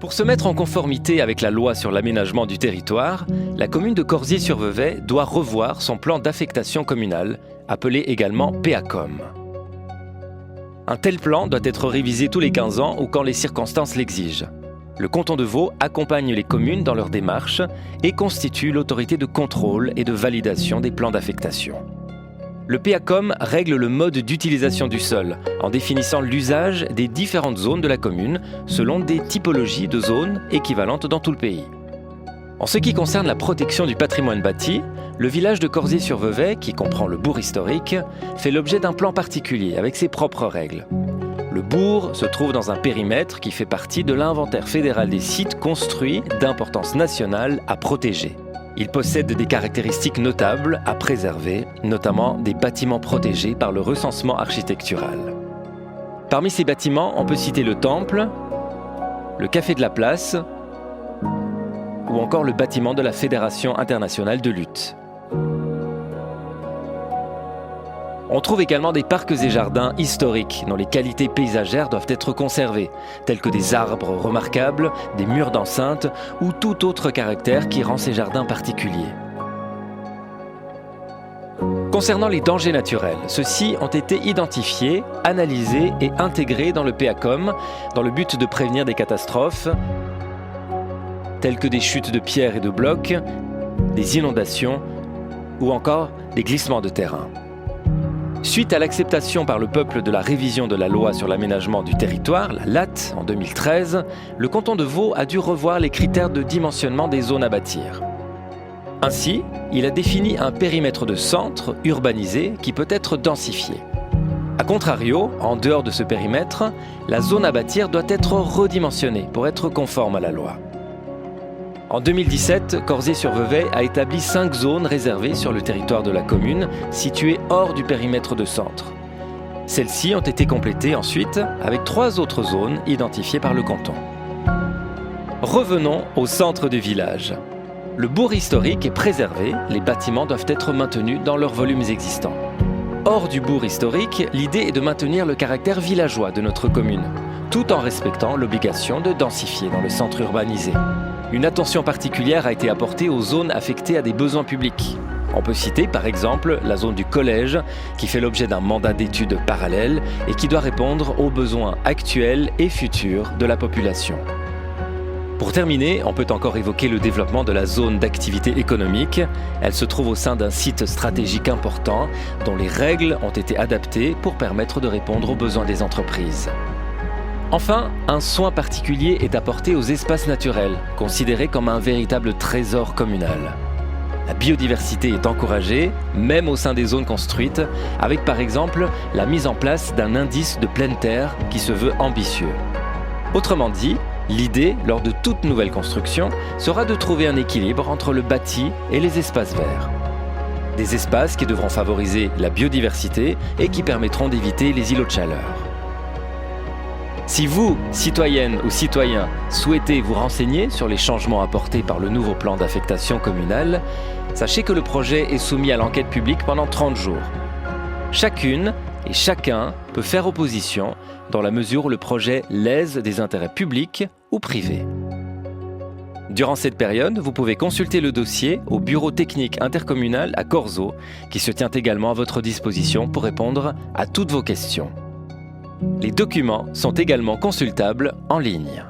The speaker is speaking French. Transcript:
Pour se mettre en conformité avec la loi sur l'aménagement du territoire, la commune de Corzier-sur-Vevey doit revoir son plan d'affectation communale, appelé également PACOM. Un tel plan doit être révisé tous les 15 ans ou quand les circonstances l'exigent. Le canton de Vaud accompagne les communes dans leur démarche et constitue l'autorité de contrôle et de validation des plans d'affectation. Le PACOM règle le mode d'utilisation du sol en définissant l'usage des différentes zones de la commune selon des typologies de zones équivalentes dans tout le pays. En ce qui concerne la protection du patrimoine bâti, le village de Corzier-sur-Vevey, qui comprend le bourg historique, fait l'objet d'un plan particulier avec ses propres règles. Le bourg se trouve dans un périmètre qui fait partie de l'inventaire fédéral des sites construits d'importance nationale à protéger. Il possède des caractéristiques notables à préserver, notamment des bâtiments protégés par le recensement architectural. Parmi ces bâtiments, on peut citer le temple, le café de la place ou encore le bâtiment de la Fédération internationale de lutte. On trouve également des parcs et jardins historiques dont les qualités paysagères doivent être conservées, tels que des arbres remarquables, des murs d'enceinte ou tout autre caractère qui rend ces jardins particuliers. Concernant les dangers naturels, ceux-ci ont été identifiés, analysés et intégrés dans le PACOM dans le but de prévenir des catastrophes telles que des chutes de pierres et de blocs, des inondations ou encore des glissements de terrain. Suite à l'acceptation par le peuple de la révision de la loi sur l'aménagement du territoire, la LAT, en 2013, le canton de Vaud a dû revoir les critères de dimensionnement des zones à bâtir. Ainsi, il a défini un périmètre de centre urbanisé qui peut être densifié. A contrario, en dehors de ce périmètre, la zone à bâtir doit être redimensionnée pour être conforme à la loi. En 2017, Corzier-sur-Vevey a établi 5 zones réservées sur le territoire de la commune, situées hors du périmètre de centre. Celles-ci ont été complétées ensuite avec 3 autres zones identifiées par le canton. Revenons au centre du village. Le bourg historique est préservé, les bâtiments doivent être maintenus dans leurs volumes existants. Hors du bourg historique, l'idée est de maintenir le caractère villageois de notre commune, tout en respectant l'obligation de densifier dans le centre urbanisé. Une attention particulière a été apportée aux zones affectées à des besoins publics. On peut citer par exemple la zone du collège qui fait l'objet d'un mandat d'études parallèle et qui doit répondre aux besoins actuels et futurs de la population. Pour terminer, on peut encore évoquer le développement de la zone d'activité économique. Elle se trouve au sein d'un site stratégique important dont les règles ont été adaptées pour permettre de répondre aux besoins des entreprises. Enfin, un soin particulier est apporté aux espaces naturels, considérés comme un véritable trésor communal. La biodiversité est encouragée, même au sein des zones construites, avec par exemple la mise en place d'un indice de pleine terre qui se veut ambitieux. Autrement dit, l'idée, lors de toute nouvelle construction, sera de trouver un équilibre entre le bâti et les espaces verts. Des espaces qui devront favoriser la biodiversité et qui permettront d'éviter les îlots de chaleur. Si vous, citoyennes ou citoyens, souhaitez vous renseigner sur les changements apportés par le nouveau plan d'affectation communale, sachez que le projet est soumis à l'enquête publique pendant 30 jours. Chacune et chacun peut faire opposition dans la mesure où le projet lèse des intérêts publics ou privés. Durant cette période, vous pouvez consulter le dossier au bureau technique intercommunal à Corzo, qui se tient également à votre disposition pour répondre à toutes vos questions. Les documents sont également consultables en ligne.